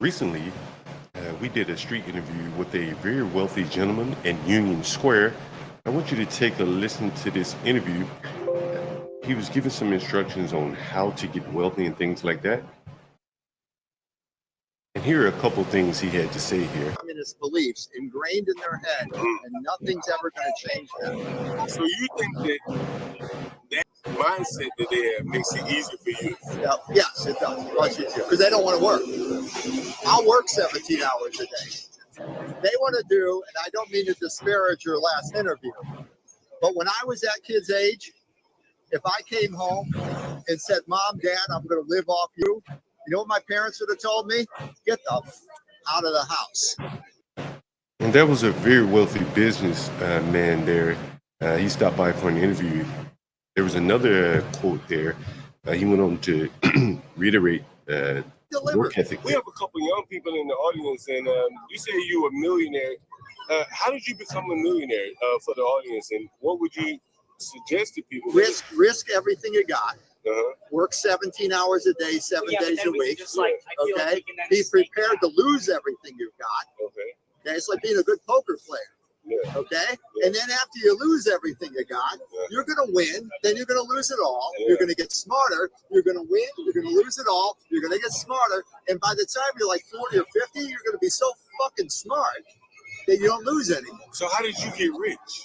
Recently, we did a street interview with a very wealthy gentleman in Union Square. I want you to take a listen to this interview. He was giving some instructions on how to get wealthy and things like that. And here are a couple things he had to say here. Communist beliefs ingrained in their head, and nothing's ever going to change that. So you think that mindset that they have makes it easier for you? Yeah, yes, it does. Much easier because they don't want to work. I'll work 17 hours a day. They want to do, and I don't mean to disparage your last interview, but when I was that kid's age, if I came home and said, "Mom, Dad, I'm going to live off you," you know what my parents would have told me? Get the out of the house. And there was a very wealthy business man there. He stopped by for an interview. There was another quote there. He went on to reiterate work ethic. We have a couple young people in the audience, and you say you were a millionaire. How did you become a millionaire for the audience, and what would you suggest to people? Risk everything you got. Work 17 hours a day, 7 days a week. Okay, be prepared to lose everything you've got. Okay, it's like being a good poker player. Okay, and then after you lose everything you got, you're gonna win. Then you're gonna lose it all. You're gonna get smarter. You're gonna win. You're gonna lose it all. You're gonna get smarter. And by the time you're like 40 or 50, you're gonna be so fucking smart that you don't lose anymore. So how did you get rich?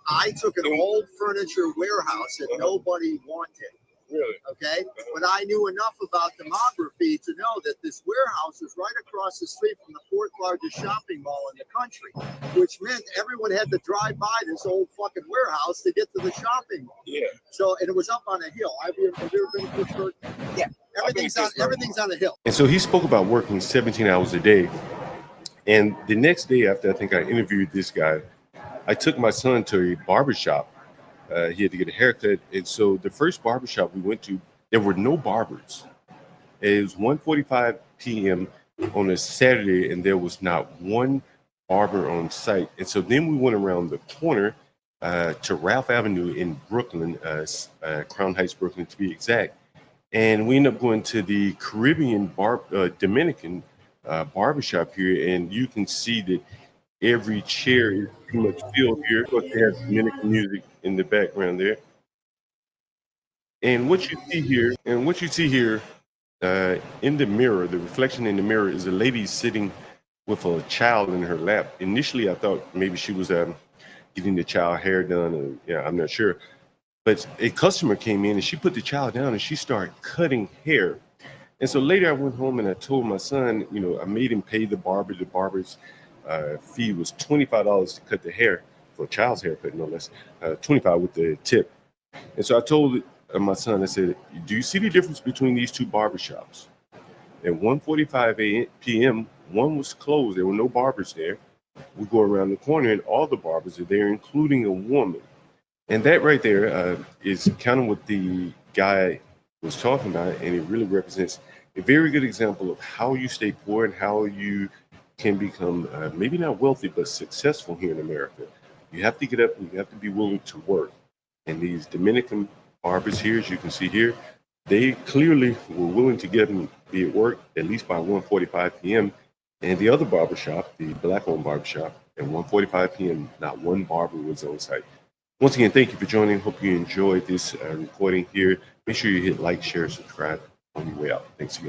I took an old furniture warehouse that nobody wanted. Really? Okay, but I knew enough about demography to know that this warehouse was right across the street from the fourth largest shopping mall in the country, which meant everyone had to drive by this old fucking warehouse to get to the shopping mall. Yeah. So, and it was up on a hill. Have you ever been to Pittsburgh? Yeah. Everything's on a hill. And so he spoke about working 17 hours a day. And the next day after I think I interviewed this guy, I took my son to a barbershop. He had to get a haircut. And so the first barbershop we went to, there were no barbers. It was 1:45 p.m. on a Saturday, and there was not one barber on site. And so then we went around the corner to Ralph Avenue in Brooklyn, Crown Heights, Brooklyn to be exact. And we ended up going to the Caribbean Dominican barbershop here, and you can see that every chair is pretty much filled here. Of course, they have Dominican music in the background there. And what you see here in the mirror, the reflection in the mirror is a lady sitting with a child in her lap. Initially, I thought maybe she was getting the child hair done. I'm not sure. But a customer came in and she put the child down and she started cutting hair. And so later I went home and I told my son, I made him pay the barber. The barber's fee was $25 to cut the hair for a child's haircut, no less. $25 with the tip. And so I told my son, I said, "Do you see the difference between these two barbershops?" At 1:45 p.m., one was closed. There were no barbers there. We go around the corner and all the barbers are there, including a woman. And that right there is kind of what the guy was talking about, and it really represents a very good example of how you stay poor and how you can become maybe not wealthy, but successful here in America. You have to get up and you have to be willing to work. And these Dominican barbers here, as you can see here, they clearly were willing to get up and be at work at least by 1:45 p.m. And the other barbershop, the black-owned barbershop, at 1:45 p.m., not one barber was on site. Once again, thank you for joining. Hope you enjoyed this recording here. Make sure you hit like, share, subscribe on your way out. Thanks again.